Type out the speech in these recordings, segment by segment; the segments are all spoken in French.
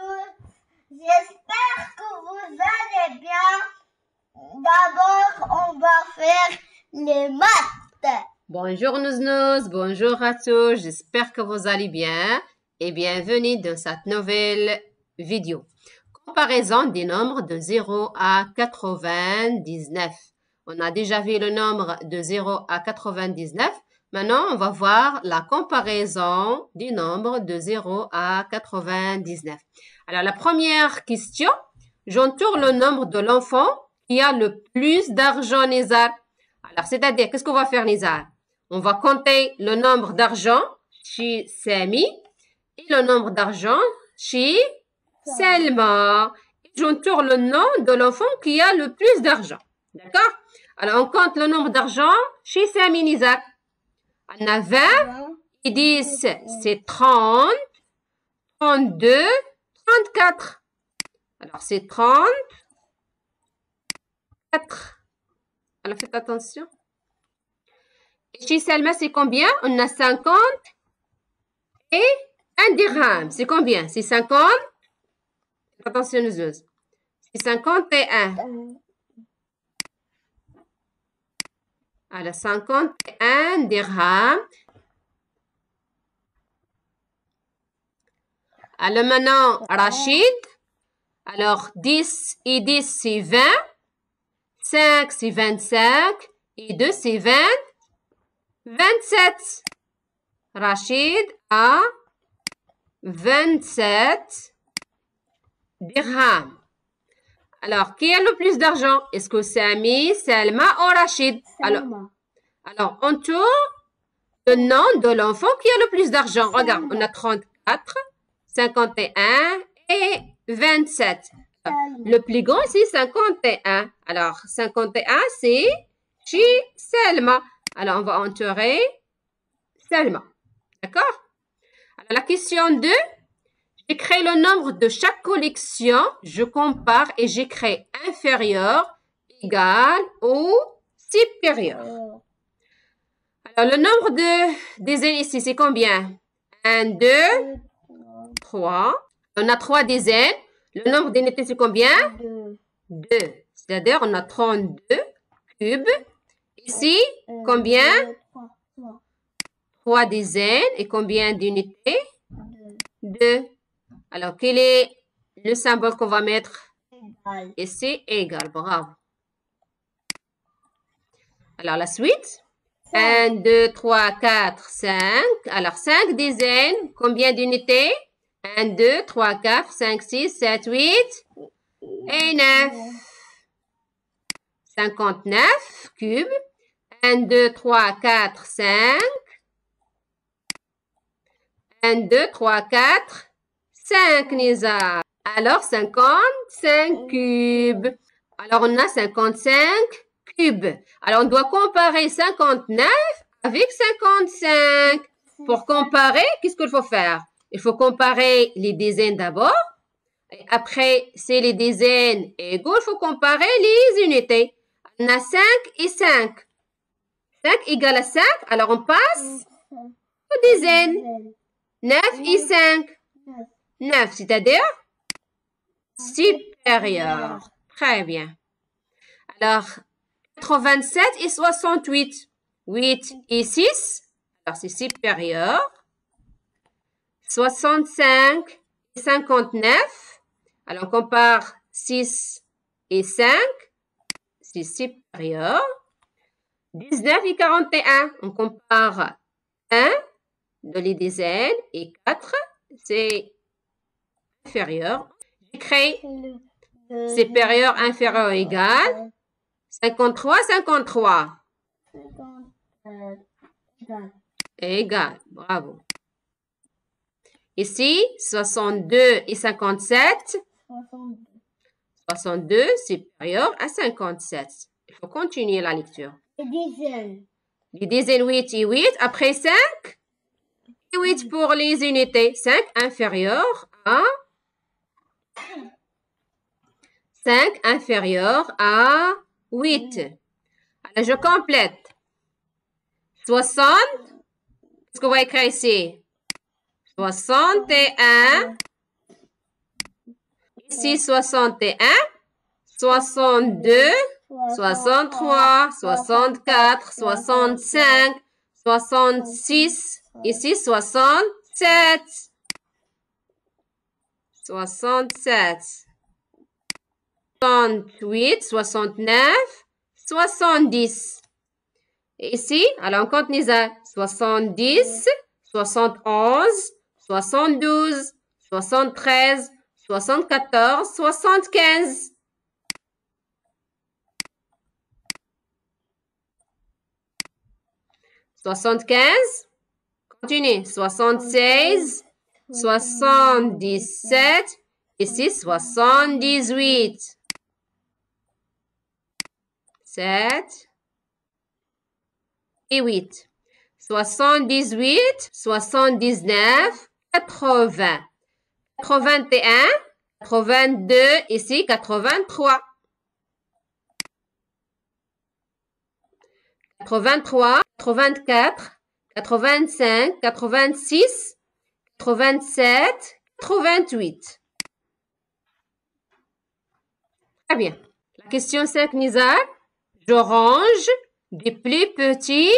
tous, j'espère que vous allez bien. D'abord, on va faire les maths. Bonjour Nouznouz, bonjour à tous, j'espère que vous allez bien et bienvenue dans cette nouvelle vidéo. Comparaison des nombres de 0 à 99. On a déjà vu le nombre de 0 à 99. Maintenant, on va voir la comparaison du nombre de 0 à 99. Alors, la première question, j'entoure le nombre de l'enfant qui a le plus d'argent, Nizar. Alors, c'est-à-dire, qu'est-ce qu'on va faire, Nizar? On va compter le nombre d'argent chez Sami et le nombre d'argent chez Selma. J'entoure le nom de l'enfant qui a le plus d'argent. D'accord? Alors, on compte le nombre d'argent chez Sami, Nizar. On a 20, et 10, c'est 30, 32, 34. Alors, c'est 34. Alors, faites attention. Et chez Selma, c'est combien? On a 50 et 1 dirham. C'est combien? C'est 50. Attention, nous. C'est 51. Alors, 51 dirhams. Alors, maintenant, Rachid. Alors, 10 et 10, c'est 20. 5, c'est 25. Et 2, c'est 20. 27. Rachid a 27 dirhams. Alors, qui a le plus d'argent? Est-ce que c'est Sami, Selma ou Rachid? Alors, on tourne le nom de l'enfant qui a le plus d'argent. Regarde, on a 34, 51 et 27. Le plus grand, c'est 51. Alors, 51, c'est chez Selma. Alors, on va entourer Selma. D'accord? Alors, la question 2. J'écris le nombre de chaque collection, je compare et j'écris inférieur, égal ou supérieur. Alors, le nombre de dizaines ici, c'est combien? 1, 2, 3. On a 3 dizaines. Le nombre d'unités, c'est combien? 2. C'est-à-dire, on a 32 cubes. Ici, combien? 3 dizaines. Et combien d'unités? 2. Alors, quel est le symbole qu'on va mettre? Ici, égal. Bravo. Alors, la suite. 1, 2, 3, 4, 5. Alors, 5 dizaines. Combien d'unités? 1, 2, 3, 4, 5, 6, 7, 8 et 9. 59 cubes. 1, 2, 3, 4, 5. 1, 2, 3, 4, 5, Nizar. Alors, 55 cubes. Alors, on a 55 cubes. Alors, on doit comparer 59 avec 55. Pour comparer, qu'est-ce qu'il faut faire? Il faut comparer les dizaines d'abord. Et après, c'est les dizaines égaux. Il faut comparer les unités. On a 5 et 5. 5 égale à 5. Alors, on passe aux dizaines. 9 et 5. 9, c'est-à-dire supérieur. Très bien. Alors, 87 et 68. 8 et 6. Alors, c'est supérieur. 65 et 59. Alors, on compare 6 et 5. C'est supérieur. 19 et 41. On compare 1 de les dizaines et 4. C'est inférieur. J'écris supérieur, inférieur, égal. 53, 53. Égal. Bravo. Ici, 62 et 57. 62 supérieur à 57. Il faut continuer la lecture. Les dizaines. Les dizaines 8 et 8. Après 5 et 8 pour les unités. 5 inférieur à 5 inférieur à 8. Alors, je complète. 60. Qu'est-ce qu'on va écrire ici? 61 Ici, 61, 62, 63, 64, 65, 66. Ici, 67. 67. 68, 69, 70. Et ici, alors on compte Nizar. 70, 71, 72, 73, 74, 75. Soixante-quinze. Continue. 76, 77. Ici, 78. 7 et 8. 78, 79, 80. 81, 82, ici 83. 83, 84, 85, 86, 87, 88. Très bien. La question 5, Nizar. Je range des plus petits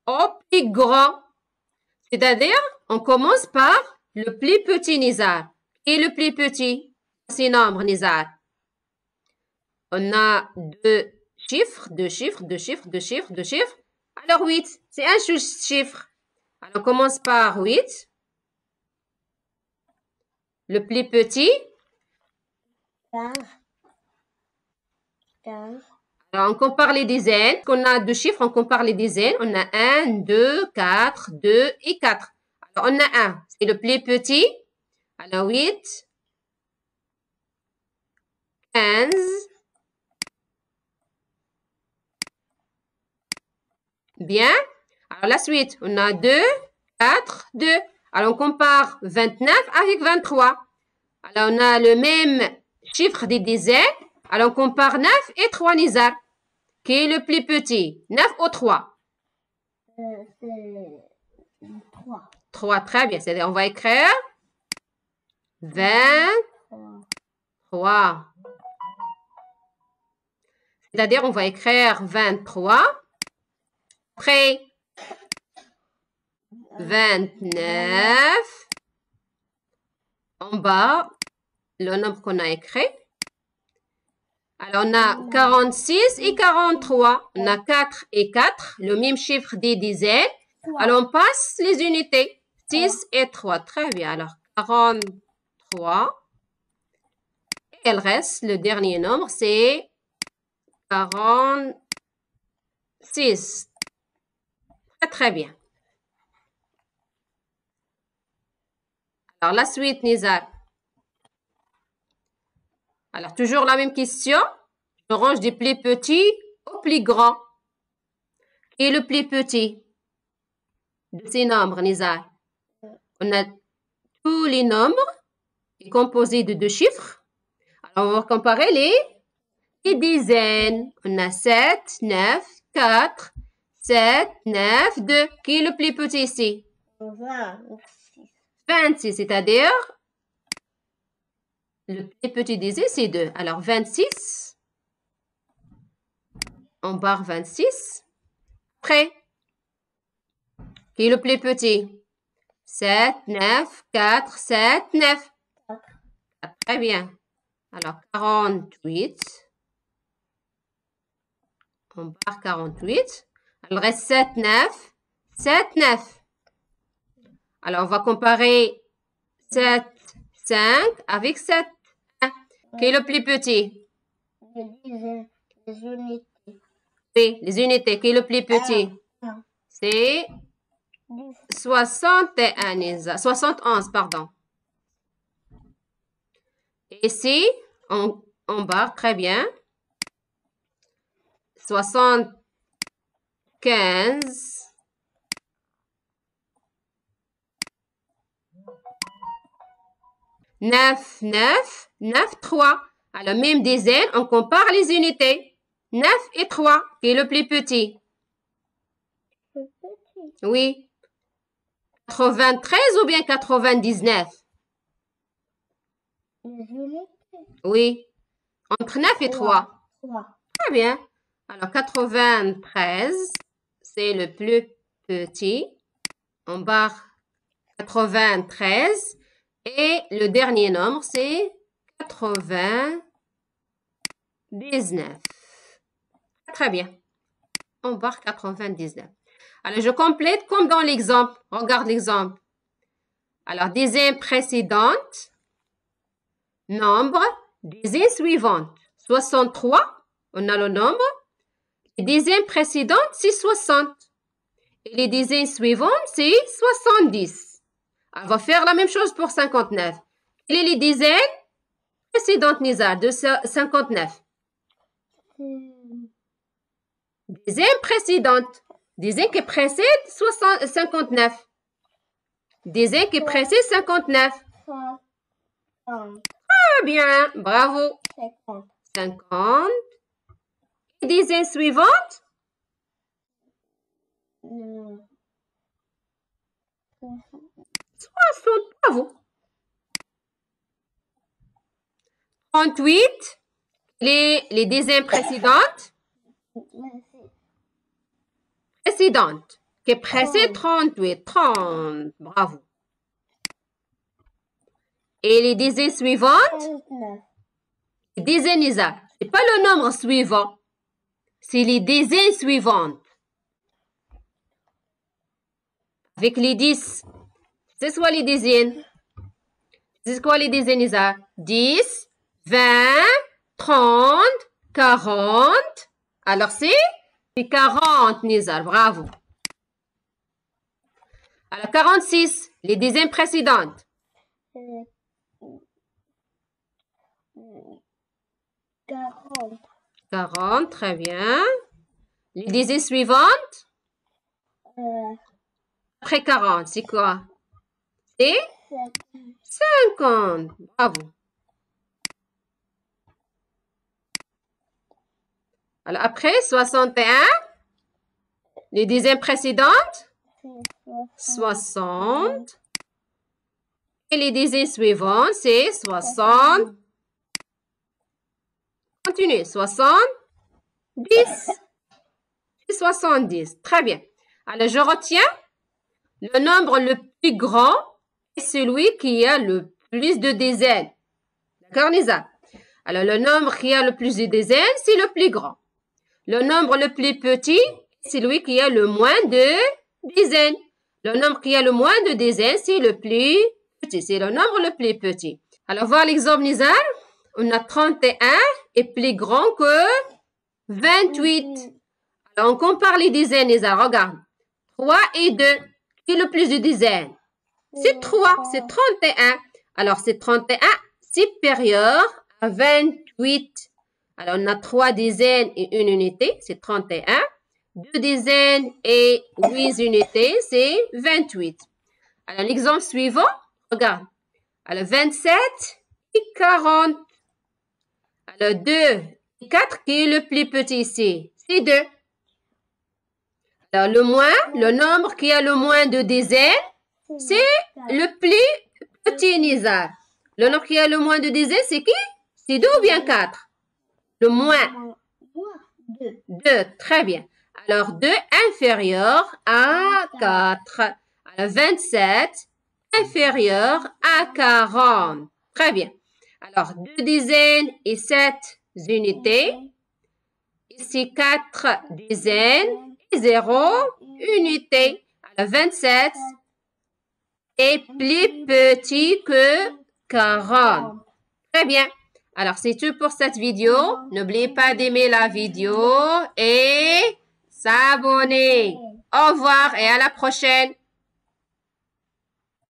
au plus grand. C'est-à-dire, on commence par le plus petit, Nizar. Et le plus petit, c'est nombre, Nizar. On a deux chiffres. Alors, 8, c'est un chiffre. Alors, on commence par 8. Le plus petit. 15. Alors, on compare les dizaines. Quand on a deux chiffres, on compare les dizaines. On a 1, 2, 4, 2 et 4. Alors, on a 1. C'est le plus petit. Alors, 8, 15, 'bien. Alors, la suite, on a 2, 4, 2. Alors, on compare 29 avec 23. Alors, on a le même chiffre des dizaines. Alors, on compare 9 et 3, Nizar. Qui est le plus petit? 9 ou 3? C'est 3. 3, très bien. C'est-à-dire, on va écrire 23. C'est-à-dire, on va écrire 23. Après, 29. En bas, le nombre qu'on a écrit. Alors, on a 46 et 43. On a 4 et 4, le même chiffre des dizaines. Alors, on passe les unités. 6 et 3. Très bien. Alors, 43. Et il reste, le dernier nombre, c'est 46. Très, très bien. Alors, la suite, Nizar. Alors, toujours la même question. Je range des plus petits au plus grand. Qui est le plus petit de ces nombres, Nizar? On a tous les nombres composés de deux chiffres. Alors, on va comparer les dizaines. On a 7, 9, 4, 7, 9, 2. Qui est le plus petit ici? 26. 26, c'est-à-dire le plus petit des c'est 2. Alors, 26. On barre 26. Après, qui est le plus petit? 7, 9, 4, 7, 9. 4. Très bien. Alors, 48. On barre 48. Il reste 7, 9. 7, 9. Alors, on va comparer 7, 5 avec 7. Qui est le plus petit? Les unités. Oui, les unités. Qui est le plus petit? C'est 61, 71, pardon. Et ici, on barre, très bien. 75. 9, 9, 9, 3. Alors, même dizaine, on compare les unités. 9 et 3, qui est le plus petit? Oui. 93 ou bien 99? Les unités. Oui. Entre 9 et 3. 3. Très bien. Alors, 93, c'est le plus petit. On barre 93. Et le dernier nombre, c'est 99. Très bien. On barre 99. Alors, je complète comme dans l'exemple. Regarde l'exemple. Alors, dizaine précédente, nombre, dizaine suivante. 63, on a le nombre. Les dizaines précédentes, c'est 60. Et les dizaines suivantes, c'est 70. On va faire la même chose pour 59. Quelles sont les dizaines précédentes, Nizar, de 59? Dizaine précédente. Dizaine qui précède 59. Dizaine qui précède 59. 50. Très bien, bravo. 50. 50. Et dizaine suivante? 60, bravo. 38. Les dizaines précédentes? Précédente, qui précède 38. 30, bravo. Et les dizaines suivantes? 39. Les dizaines, Isa, ce n'est pas le nombre suivant. C'est les dizaines suivantes. Avec les 10. C'est quoi les dizaines? C'est quoi les dizaines, Isa? 10, 20, 30, 40. Alors, c'est 40, Nizar. Bravo. Alors, 46, les dizaines précédentes. 40. 40, très bien. Les dizaines suivantes? Après 40, c'est quoi? C'est 50. Bravo. Alors, après 61, les dizaines précédentes? 60. Et les dizaines suivantes, c'est 60. Continue. 70. Et 70. Très bien. Alors, je retiens le nombre le plus grand est celui qui a le plus de dizaines. D'accord, Nisa? Alors, le nombre qui a le plus de dizaines, c'est le plus grand. Le nombre le plus petit, c'est celui qui a le moins de dizaines. Le nombre qui a le moins de dizaines, c'est le plus petit. C'est le nombre le plus petit. Alors, voir l'exemple, Nizar. On a 31 est plus grand que 28. Alors, on compare les dizaines, Nizar. Regarde. 3 et 2. Qui est le plus de dizaines? C'est 3. C'est 31. Alors, c'est 31 supérieur à 28. Alors, on a 3 dizaines et 1 unité, c'est 31. 2 dizaines et 8 unités, c'est 28. Alors, l'exemple suivant, regarde. Alors, 27 et 40. Alors, 2 et 4, qui est le plus petit ici? C'est 2. Alors, le nombre qui a le moins de dizaines, c'est le plus petit, Nizar. Le nombre qui a le moins de dizaines, c'est qui? C'est 2 ou bien 4? Le moins. 2, très bien. Alors, 2 inférieur à 4. Alors, 27 inférieur à 40. Très bien. Alors, 2 dizaines et 7 unités. Ici, 4 dizaines et 0 unités. Alors, 27 est plus petit que 40. Très bien. Alors, c'est tout pour cette vidéo. N'oubliez pas d'aimer la vidéo et s'abonner. Au revoir et à la prochaine.